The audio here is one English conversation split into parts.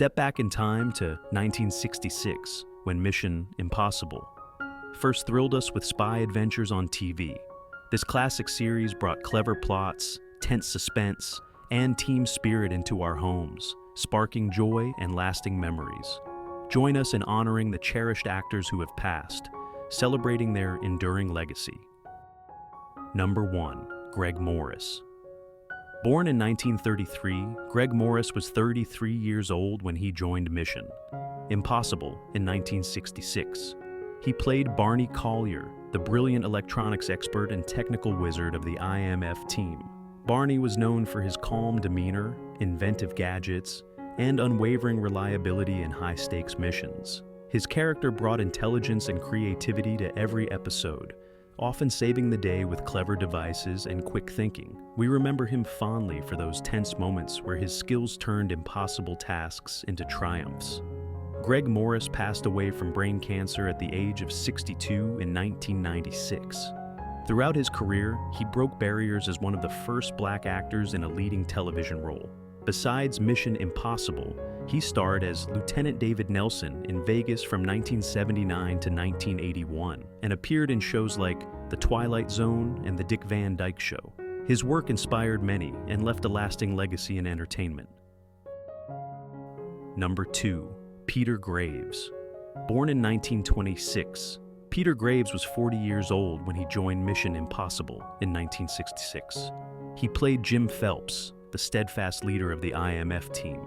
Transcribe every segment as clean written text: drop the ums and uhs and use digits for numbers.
Step back in time to 1966, when Mission Impossible first thrilled us with spy adventures on TV. This classic series brought clever plots, tense suspense, and team spirit into our homes, sparking joy and lasting memories. Join us in honoring the cherished actors who have passed, celebrating their enduring legacy. Number 1. Greg Morris. Born in 1933, Greg Morris was 33 years old when he joined Mission Impossible in 1966. He played Barney Collier, the brilliant electronics expert and technical wizard of the IMF team. Barney was known for his calm demeanor, inventive gadgets, and unwavering reliability in high-stakes missions. His character brought intelligence and creativity to every episode, often saving the day with clever devices and quick thinking. We remember him fondly for those tense moments where his skills turned impossible tasks into triumphs. Greg Morris passed away from brain cancer at the age of 62 in 1996. Throughout his career, he broke barriers as one of the first black actors in a leading television role. Besides Mission Impossible, he starred as Lieutenant David Nelson in Vegas from 1979 to 1981 and appeared in shows like The Twilight Zone and The Dick Van Dyke Show. His work inspired many and left a lasting legacy in entertainment. Number 2. Peter Graves. Born in 1926, Peter Graves was 40 years old when he joined Mission Impossible in 1966. He played Jim Phelps, the steadfast leader of the IMF team.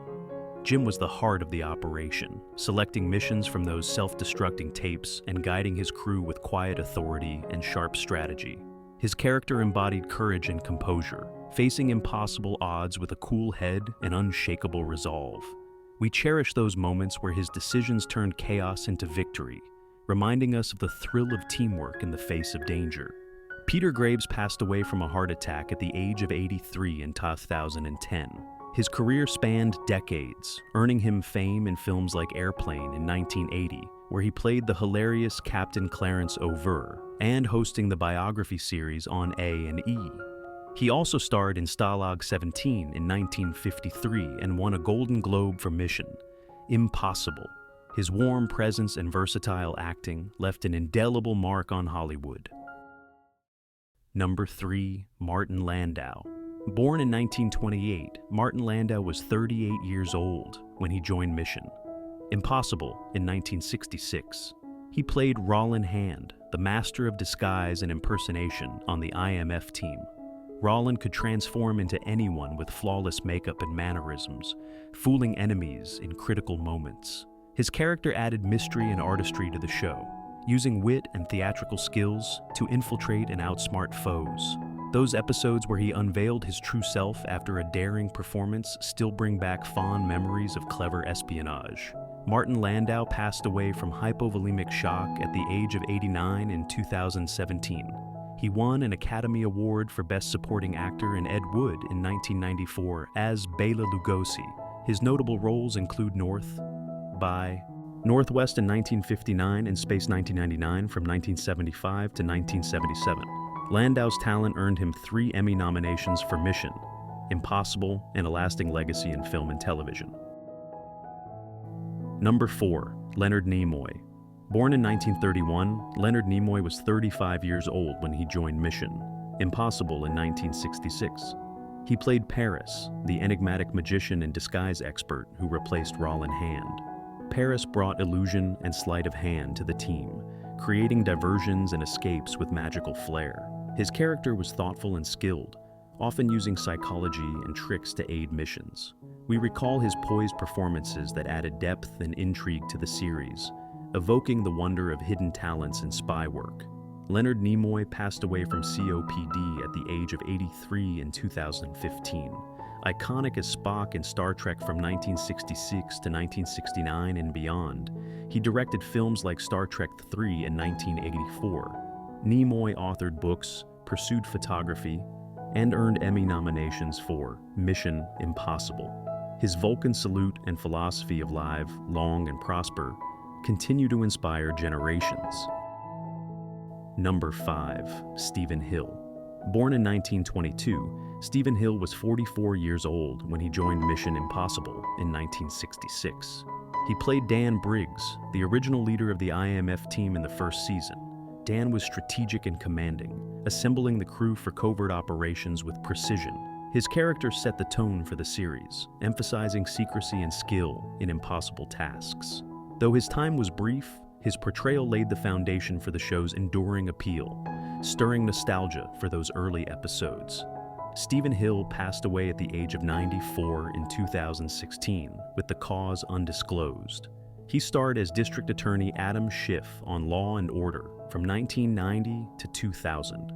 Jim was the heart of the operation, selecting missions from those self-destructing tapes and guiding his crew with quiet authority and sharp strategy. His character embodied courage and composure, facing impossible odds with a cool head and unshakable resolve. We cherish those moments where his decisions turned chaos into victory, reminding us of the thrill of teamwork in the face of danger. Peter Graves passed away from a heart attack at the age of 83 in 2010. His career spanned decades, earning him fame in films like Airplane in 1980, where he played the hilarious Captain Clarence Over, and hosting the biography series on A&E. He also starred in Stalag 17 in 1953 and won a Golden Globe for Mission Impossible. His warm presence and versatile acting left an indelible mark on Hollywood. Number 3. Martin Landau. Born in 1928, Martin Landau was 38 years old when he joined Mission Impossible in 1966. He played Rollin Hand, the master of disguise and impersonation on the IMF team. Rollin could transform into anyone with flawless makeup and mannerisms, fooling enemies in critical moments. His character added mystery and artistry to the show, using wit and theatrical skills to infiltrate and outsmart foes. Those episodes where he unveiled his true self after a daring performance still bring back fond memories of clever espionage. Martin Landau passed away from hypovolemic shock at the age of 89 in 2017. He won an Academy Award for Best Supporting Actor in Ed Wood in 1994 as Bela Lugosi. His notable roles include Northwest in 1959 and Space 1999 from 1975 to 1977. Landau's talent earned him 3 Emmy nominations for Mission Impossible and a lasting legacy in film and television. Number 4. Leonard Nimoy. Born in 1931, Leonard Nimoy was 35 years old when he joined Mission Impossible in 1966. He played Paris, the enigmatic magician and disguise expert who replaced Rollin Hand. Paris brought illusion and sleight of hand to the team, creating diversions and escapes with magical flair. His character was thoughtful and skilled, often using psychology and tricks to aid missions. We recall his poised performances that added depth and intrigue to the series, evoking the wonder of hidden talents in spy work. Leonard Nimoy passed away from COPD at the age of 83 in 2015. Iconic as Spock in Star Trek from 1966 to 1969 and beyond, he directed films like Star Trek III in 1984. Nimoy authored books, pursued photography, and earned Emmy nominations for Mission Impossible. His Vulcan salute and philosophy of live, long, and prosper continue to inspire generations. Number 5. Stephen Hill. Born in 1922, Stephen Hill was 44 years old when he joined Mission Impossible in 1966. He played Dan Briggs, the original leader of the IMF team in the first season. Dan was strategic and commanding, assembling the crew for covert operations with precision. His character set the tone for the series, emphasizing secrecy and skill in impossible tasks. Though his time was brief, his portrayal laid the foundation for the show's enduring appeal, stirring nostalgia for those early episodes. Stephen Hill passed away at the age of 94 in 2016, with the cause undisclosed. He starred as District Attorney Adam Schiff on Law and Order from 1990 to 2000.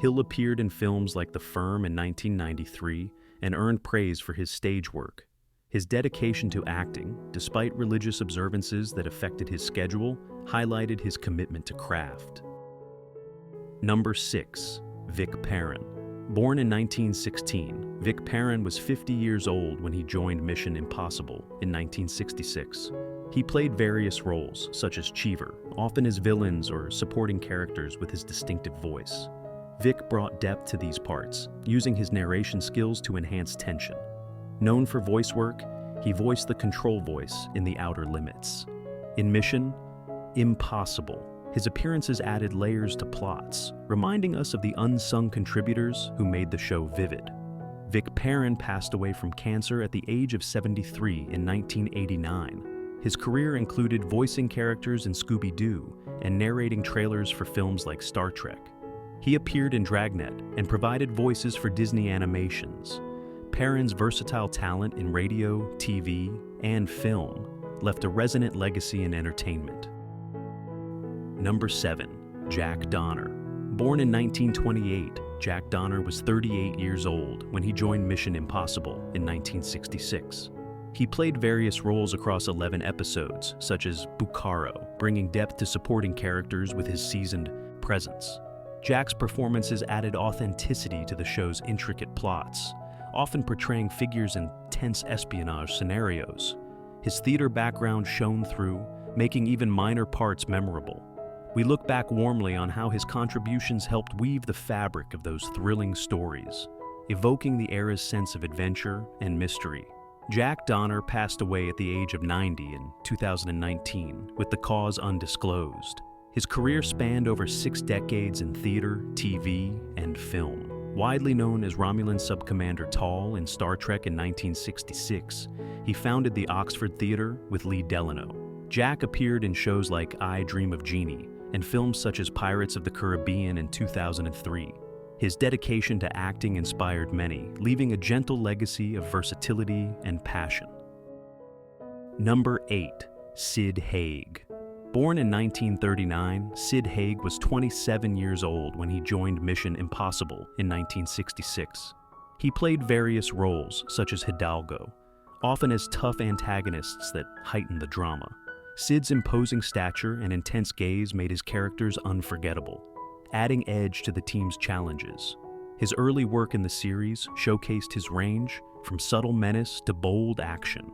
Hill appeared in films like The Firm in 1993 and earned praise for his stage work. His dedication to acting, despite religious observances that affected his schedule, highlighted his commitment to craft. Number 6. Vic Perrin. Born in 1916, Vic Perrin was 50 years old when he joined Mission Impossible in 1966. He played various roles, such as Cheever, often as villains or supporting characters with his distinctive voice. Vic brought depth to these parts, using his narration skills to enhance tension. Known for voice work, he voiced the control voice in The Outer Limits. In Mission Impossible, his appearances added layers to plots, reminding us of the unsung contributors who made the show vivid. Vic Perrin passed away from cancer at the age of 73 in 1989. His career included voicing characters in Scooby-Doo and narrating trailers for films like Star Trek. He appeared in Dragnet and provided voices for Disney animations. Perrin's versatile talent in radio, TV, and film left a resonant legacy in entertainment. Number 7. Jack Donner. Born in 1928, Jack Donner was 38 years old when he joined Mission Impossible in 1966. He played various roles across 11 episodes, such as Bucaro, bringing depth to supporting characters with his seasoned presence. Jack's performances added authenticity to the show's intricate plots, often portraying figures in tense espionage scenarios. His theater background shone through, making even minor parts memorable. We look back warmly on how his contributions helped weave the fabric of those thrilling stories, evoking the era's sense of adventure and mystery. Jack Donner passed away at the age of 90 in 2019, with the cause undisclosed. His career spanned over 6 decades in theater, TV, and film. Widely known as Romulan Subcommander Tall in Star Trek in 1966, he founded the Oxford Theatre with Lee Delano. Jack appeared in shows like I Dream of Jeannie and films such as Pirates of the Caribbean in 2003. His dedication to acting inspired many, leaving a gentle legacy of versatility and passion. Number 8. Sid Haig. Born in 1939, Sid Haig was 27 years old when he joined Mission Impossible in 1966. He played various roles, such as Hidalgo, often as tough antagonists that heightened the drama. Sid's imposing stature and intense gaze made his characters unforgettable, adding edge to the team's challenges. His early work in the series showcased his range, from subtle menace to bold action.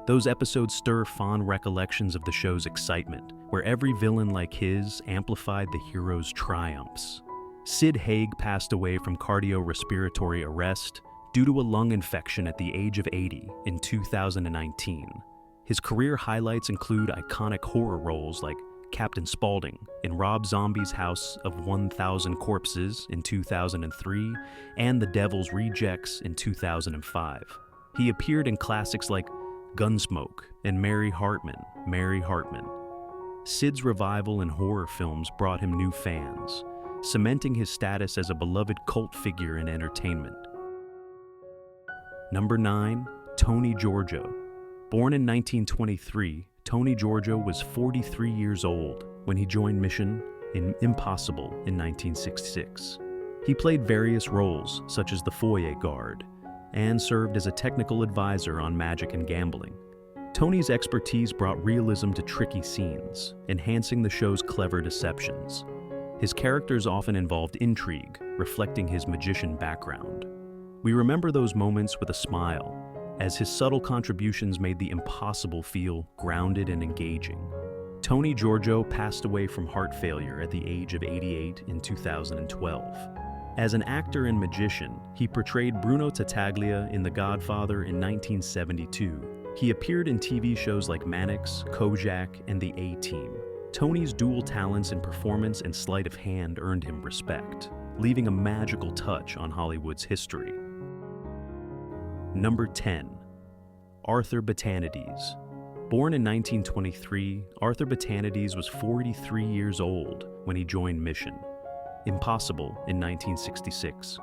Those episodes stir fond recollections of the show's excitement, where every villain like his amplified the hero's triumphs. Sid Haig passed away from cardiorespiratory arrest due to a lung infection at the age of 80 in 2019. His career highlights include iconic horror roles like Captain Spaulding in Rob Zombie's House of 1,000 Corpses in 2003 and The Devil's Rejects in 2005. He appeared in classics like Gunsmoke and Mary Hartman. Sid's revival in horror films brought him new fans, cementing his status as a beloved cult figure in entertainment. Number 9. Tony Giorgio. Born in 1923, Tony Giorgio was 43 years old when he joined Mission Impossible in 1966. He played various roles, such as the foyer guard, and served as a technical advisor on magic and gambling. Tony's expertise brought realism to tricky scenes, enhancing the show's clever deceptions. His characters often involved intrigue, reflecting his magician background. We remember those moments with a smile, as his subtle contributions made the impossible feel grounded and engaging. Tony Giorgio passed away from heart failure at the age of 88 in 2012. As an actor and magician, he portrayed Bruno Tattaglia in The Godfather in 1972. He appeared in TV shows like Mannix, Kojak, and The A-Team. Tony's dual talents in performance and sleight of hand earned him respect, leaving a magical touch on Hollywood's history. Number 10. Arthur Batanides. Born in 1923, Arthur Batanides was 43 years old when he joined Mission Impossible in 1966.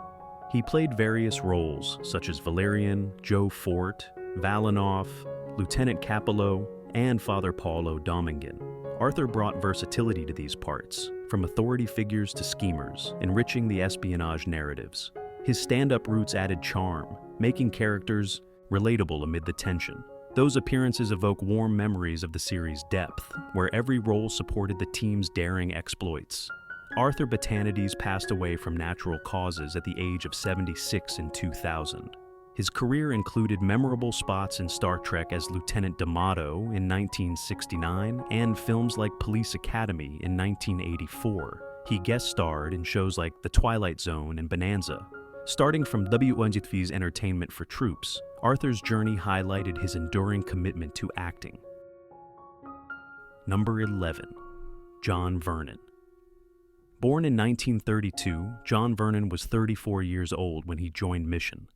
He played various roles such as Valerian, Joe Fort, Valinov, Lieutenant Capello, and Father Paulo Domingan. Arthur brought versatility to these parts, from authority figures to schemers, enriching the espionage narratives. His stand-up roots added charm, making characters relatable amid the tension. Those appearances evoke warm memories of the series' depth, where every role supported the team's daring exploits. Arthur Batanides passed away from natural causes at the age of 76 in 2000. His career included memorable spots in Star Trek as Lieutenant D'Amato in 1969 and films like Police Academy in 1984. He guest starred in shows like The Twilight Zone and Bonanza. Starting from WNZV's Entertainment for Troops, Arthur's journey highlighted his enduring commitment to acting. Number 11. John Vernon. Born in 1932, John Vernon was 34 years old when he joined Mission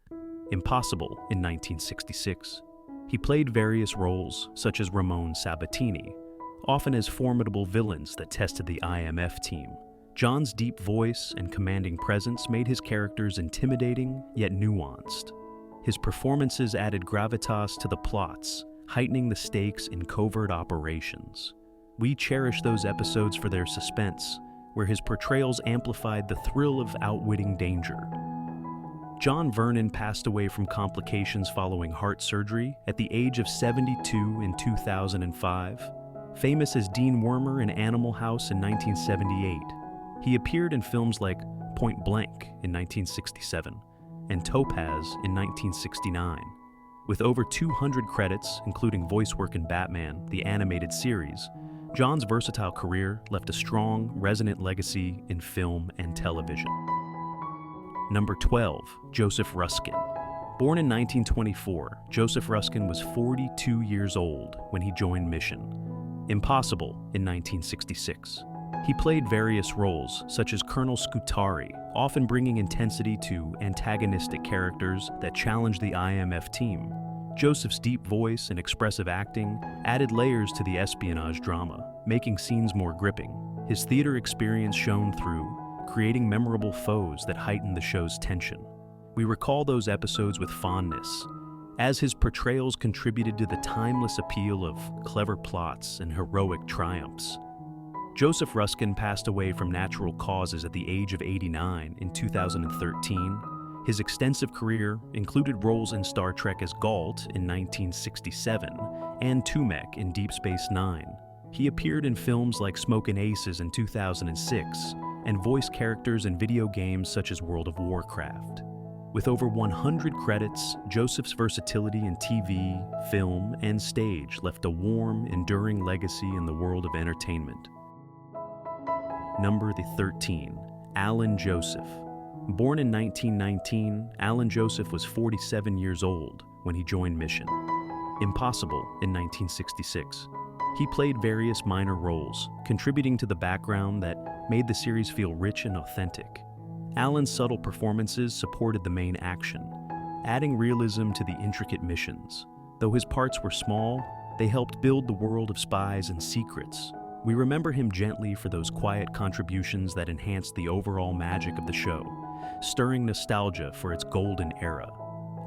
Impossible in 1966. He played various roles, such as Ramon Sabatini, often as formidable villains that tested the IMF team. John's deep voice and commanding presence made his characters intimidating yet nuanced. His performances added gravitas to the plots, heightening the stakes in covert operations. We cherish those episodes for their suspense, where his portrayals amplified the thrill of outwitting danger. John Vernon passed away from complications following heart surgery at the age of 72 in 2005. Famous as Dean Wormer in Animal House in 1978, he appeared in films like Point Blank in 1967 and Topaz in 1969. With over 200 credits, including voice work in Batman, the animated series, John's versatile career left a strong, resonant legacy in film and television. Number 12. Joseph Ruskin. Born in 1924, Joseph Ruskin was 42 years old when he joined Mission Impossible in 1966. He played various roles, such as Colonel Scutari, often bringing intensity to antagonistic characters that challenged the IMF team. Joseph's deep voice and expressive acting added layers to the espionage drama, making scenes more gripping. His theater experience shone through, creating memorable foes that heightened the show's tension. We recall those episodes with fondness, as his portrayals contributed to the timeless appeal of clever plots and heroic triumphs. Joseph Ruskin passed away from natural causes at the age of 89 in 2013. His extensive career included roles in Star Trek as Galt in 1967 and Tumek in Deep Space Nine. He appeared in films like Smokin' Aces in 2006 and voiced characters in video games such as World of Warcraft. With over 100 credits, Joseph's versatility in TV, film, and stage left a warm, enduring legacy in the world of entertainment. Number 13. Alan Joseph. Born in 1919, Alan Joseph was 47 years old when he joined Mission Impossible in 1966. He played various minor roles, contributing to the background that made the series feel rich and authentic. Alan's subtle performances supported the main action, adding realism to the intricate missions. Though his parts were small, they helped build the world of spies and secrets. We remember him gently for those quiet contributions that enhanced the overall magic of the show, stirring nostalgia for its golden era.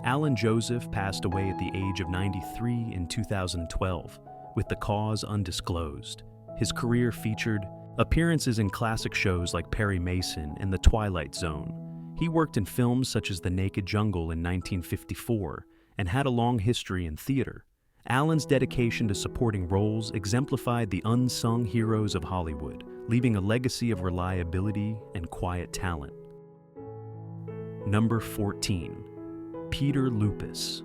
Alan Joseph passed away at the age of 93 in 2012, with the cause undisclosed. His career featured appearances in classic shows like Perry Mason and The Twilight Zone. He worked in films such as The Naked Jungle in 1954 and had a long history in theater. Alan's dedication to supporting roles exemplified the unsung heroes of Hollywood, leaving a legacy of reliability and quiet talent. Number 14. Peter Lupus.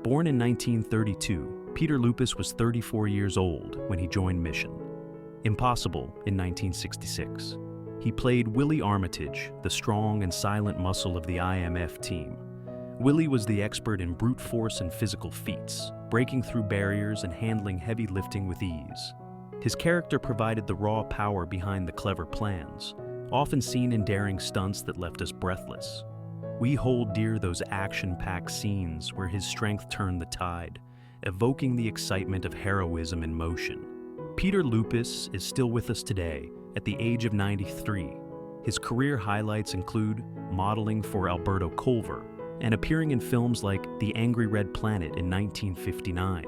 Born in 1932, Peter Lupus was 34 years old when he joined Mission Impossible in 1966. He played Willie Armitage, the strong and silent muscle of the IMF team. Willie was the expert in brute force and physical feats, breaking through barriers and handling heavy lifting with ease. His character provided the raw power behind the clever plans, often seen in daring stunts that left us breathless. We hold dear those action-packed scenes where his strength turned the tide, evoking the excitement of heroism in motion. Peter Lupus is still with us today, at the age of 93. His career highlights include modeling for Alberto Culver and appearing in films like The Angry Red Planet in 1959.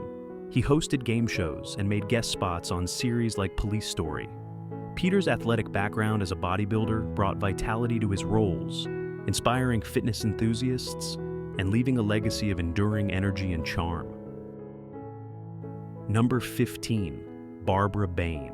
He hosted game shows and made guest spots on series like Police Story. Peter's athletic background as a bodybuilder brought vitality to his roles, inspiring fitness enthusiasts and leaving a legacy of enduring energy and charm. Number 15. Barbara Bain.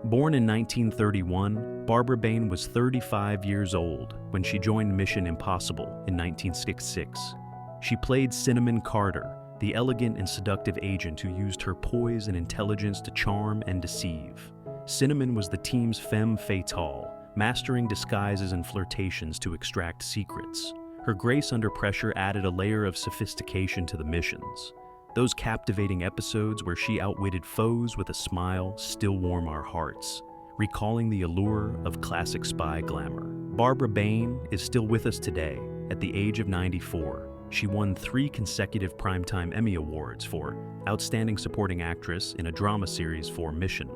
Born in 1931, Barbara Bain was 35 years old when she joined Mission Impossible in 1966. She played Cinnamon Carter, the elegant and seductive agent who used her poise and intelligence to charm and deceive. Cinnamon was the team's femme fatale, mastering disguises and flirtations to extract secrets. Her grace under pressure added a layer of sophistication to the missions. Those captivating episodes where she outwitted foes with a smile still warm our hearts, recalling the allure of classic spy glamour. Barbara Bain is still with us today, at the age of 94. She won 3 consecutive Primetime Emmy Awards for Outstanding Supporting Actress in a Drama Series for Mission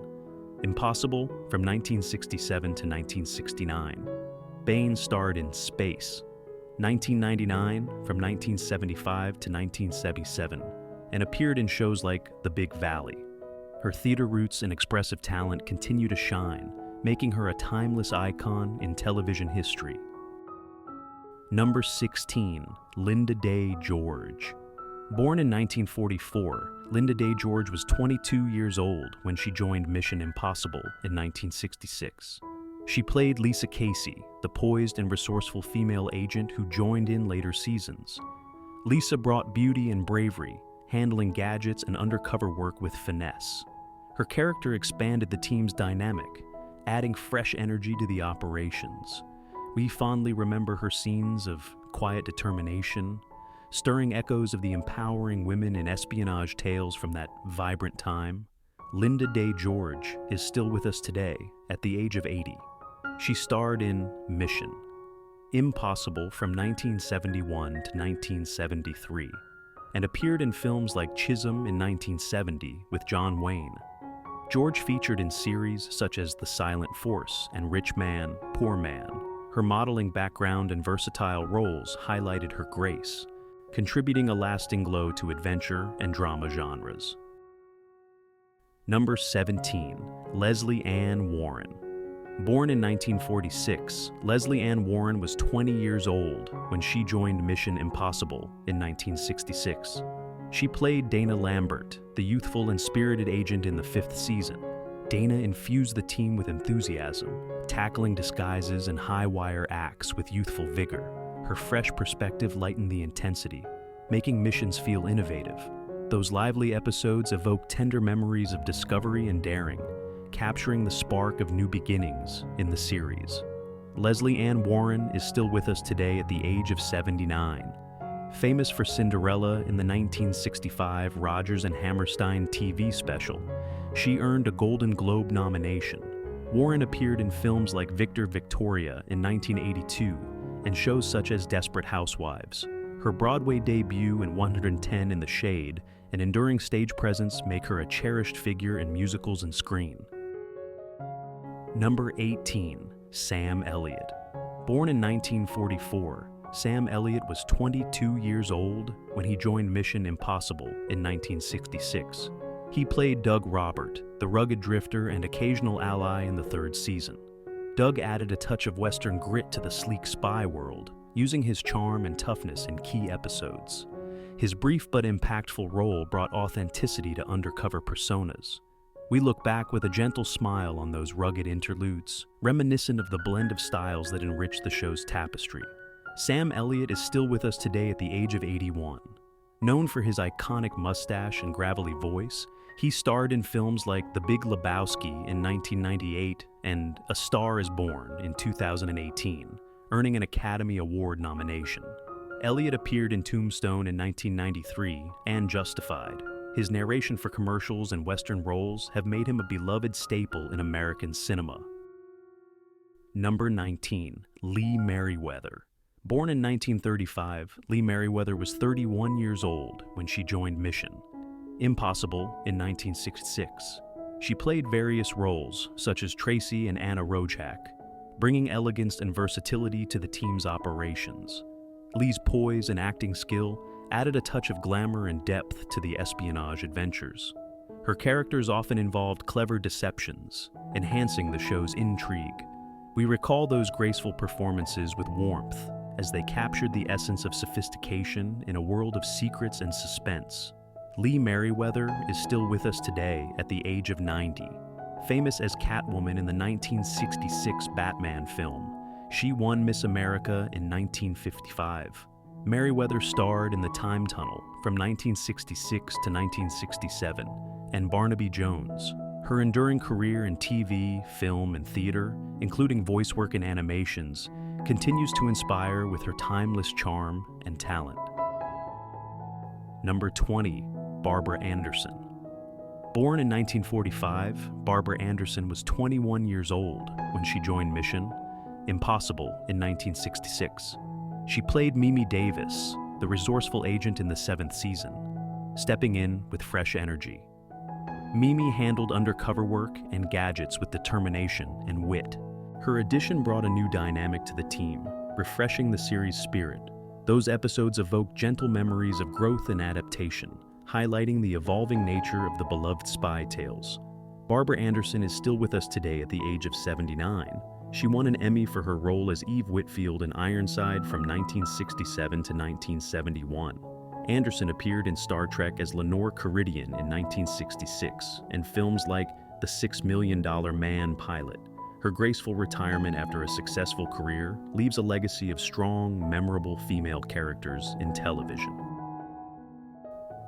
Impossible from 1967 to 1969. Bain starred in Space, 1999 from 1975 to 1977, and appeared in shows like The Big Valley. Her theater roots and expressive talent continue to shine, making her a timeless icon in television history. Number 16. Linda Day George. Born in 1944, Linda Day George was 22 years old when she joined Mission Impossible in 1966. She played Lisa Casey, the poised and resourceful female agent who joined in later seasons. Lisa brought beauty and bravery, handling gadgets and undercover work with finesse. Her character expanded the team's dynamic, adding fresh energy to the operations. We fondly remember her scenes of quiet determination, stirring echoes of the empowering women in espionage tales from that vibrant time. Linda Day George is still with us today at the age of 80. She starred in Mission Impossible from 1971 to 1973 and appeared in films like Chisholm in 1970 with John Wayne. George featured in series such as The Silent Force and Rich Man, Poor Man. Her modeling background and versatile roles highlighted her grace, contributing a lasting glow to adventure and drama genres. Number 17. Leslie Ann Warren. Born in 1946, Leslie Ann Warren was 20 years old when she joined Mission Impossible in 1966. She played Dana Lambert, the youthful and spirited agent in the 5th season. Dana infused the team with enthusiasm, tackling disguises and high-wire acts with youthful vigor. Her fresh perspective lightened the intensity, making missions feel innovative. Those lively episodes evoke tender memories of discovery and daring, capturing the spark of new beginnings in the series. Leslie Ann Warren is still with us today at the age of 79. Famous for Cinderella in the 1965 Rodgers and Hammerstein TV special, she earned a Golden Globe nomination. Warren appeared in films like Victor Victoria in 1982 and shows such as Desperate Housewives. Her Broadway debut in 110 in the Shade and enduring stage presence make her a cherished figure in musicals and screen. Number 18. Sam Elliott. Born in 1944, Sam Elliott was 22 years old when he joined Mission Impossible in 1966. He played Doug Robert, the rugged drifter and occasional ally in the 3rd season. Doug added a touch of Western grit to the sleek spy world, using his charm and toughness in key episodes. His brief but impactful role brought authenticity to undercover personas. We look back with a gentle smile on those rugged interludes, reminiscent of the blend of styles that enriched the show's tapestry. Sam Elliott is still with us today at the age of 81. Known for his iconic mustache and gravelly voice, He starred in films like The Big Lebowski in 1998 and A Star is Born in 2018, earning an Academy Award nomination. Elliott appeared in Tombstone in 1993 and Justified. His narration for commercials and Western roles have made him a beloved staple in American cinema. Number 19. Lee Meriwether. Born in 1935, Lee Meriwether was 31 years old when she joined Mission Impossible in 1966. She played various roles, such as Tracy and Anna Rojak, bringing elegance and versatility to the team's operations. Lee's poise and acting skill added a touch of glamour and depth to the espionage adventures. Her characters often involved clever deceptions, enhancing the show's intrigue. We recall those graceful performances with warmth, as they captured the essence of sophistication in a world of secrets and suspense. Lee Meriwether is still with us today at the age of 90. Famous as Catwoman in the 1966 Batman film, she won Miss America in 1955. Meriwether starred in The Time Tunnel from 1966 to 1967 and Barnaby Jones. Her enduring career in TV, film, and theater, including voice work and animations, continues to inspire with her timeless charm and talent. Number 20. Barbara Anderson. Born in 1945, Barbara Anderson was 21 years old when she joined Mission Impossible in 1966. She played Mimi Davis, the resourceful agent in the 7th season, stepping in with fresh energy. Mimi handled undercover work and gadgets with determination and wit. Her addition brought a new dynamic to the team, refreshing the series' spirit. Those episodes evoke gentle memories of growth and adaptation, highlighting the evolving nature of the beloved spy tales. Barbara Anderson is still with us today at the age of 79. She won an Emmy for her role as Eve Whitfield in Ironside from 1967 to 1971. Anderson appeared in Star Trek as Lenore Caridian in 1966, and films like The $6 Million Man pilot. Her graceful retirement after a successful career leaves a legacy of strong, memorable female characters in television.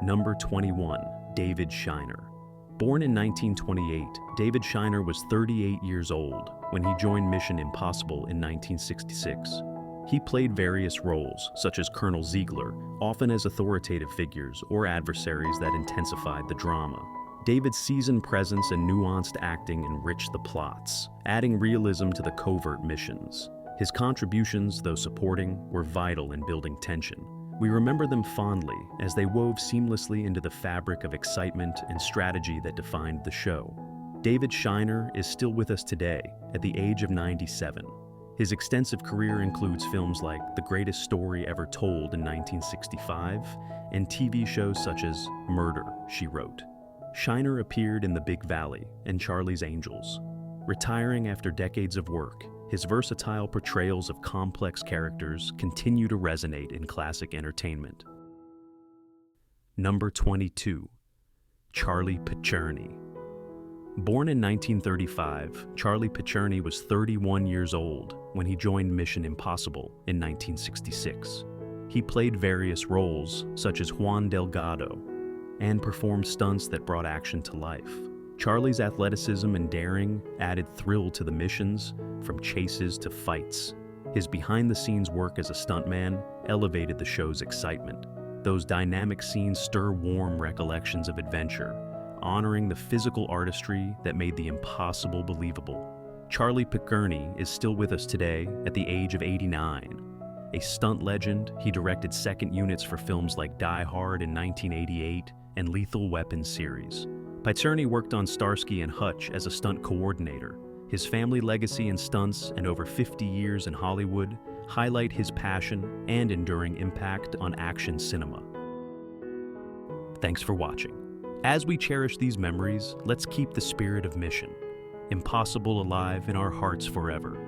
Number 21. David Shiner. Born in 1928, David Shiner was 38 years old when he joined Mission Impossible in 1966. He played various roles, such as Colonel Ziegler, often as authoritative figures or adversaries that intensified the drama. David's seasoned presence and nuanced acting enriched the plots, adding realism to the covert missions. His contributions, though supporting, were vital in building tension. We remember them fondly as they wove seamlessly into the fabric of excitement and strategy that defined the show. David Shiner is still with us today at the age of 97. His extensive career includes films like The Greatest Story Ever Told in 1965 and TV shows such as Murder, She Wrote. Shiner appeared in The Big Valley and Charlie's Angels. Retiring after decades of work, his versatile portrayals of complex characters continue to resonate in classic entertainment. Number 22. Charlie Picerni. Born in 1935, Charlie Picerni was 31 years old when he joined Mission Impossible in 1966. He played various roles, such as Juan Delgado, and performed stunts that brought action to life. Charlie's athleticism and daring added thrill to the missions, from chases to fights. His behind-the-scenes work as a stuntman elevated the show's excitement. Those dynamic scenes stir warm recollections of adventure, honoring the physical artistry that made the impossible believable. Charlie Picerni is still with us today at the age of 89. A stunt legend, he directed second units for films like Die Hard in 1988 and Lethal Weapon series. Picerni worked on Starsky and Hutch as a stunt coordinator. His family legacy in stunts and over 50 years in Hollywood highlight his passion and enduring impact on action cinema. Thanks for watching. As we cherish these memories, let's keep the spirit of Mission Impossible alive in our hearts forever.